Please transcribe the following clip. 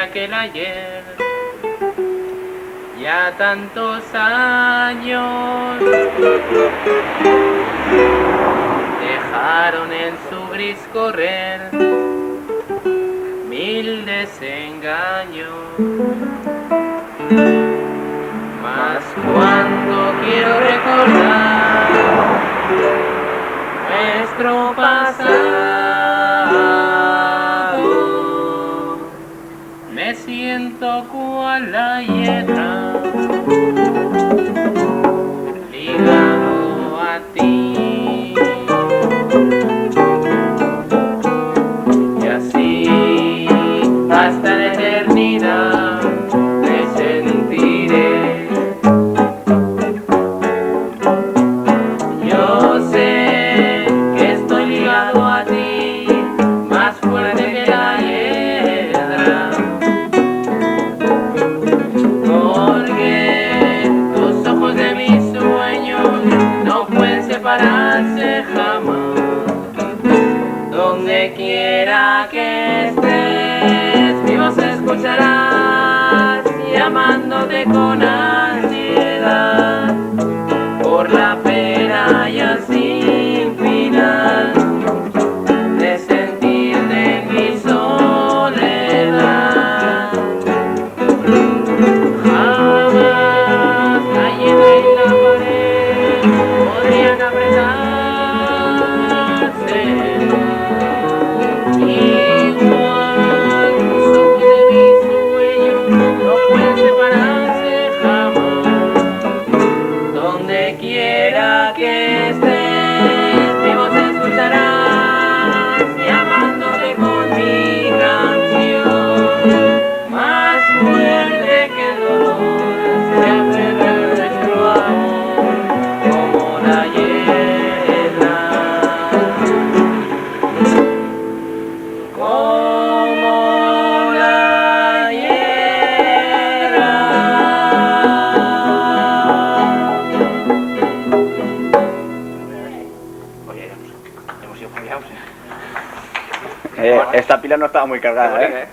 aquel ayer. Ya tantos años dejaron en su gris correr mil desengaños. Mas cuando quiero recordar nuestro pasado, me siento cual la hiedra ligado a ti, y así hasta la eternidad te sentiré. Yo sé que estoy ligado a ti, más fuerte que la hiedra, porque tus ojos de mis sueños no pueden separarse jamás. Donde quiera que estés, mi voz escucharás, llamándote con ansiedad por la pena ya sin final de sentirte en mi soledad. Jamás la hiedra y la pared podrían apretarse. Igual tus ojos de mis sueños no pueden separarse jamás. Donde quiera que estés, mi voz escucharás, llamándote con mi canción. Más fuerte que el dolor se aferra nuestro amor, como la hiedra, como la hiedra. Oye, hemos sido cambiados. Esta pila no estaba muy cargada, ¿eh?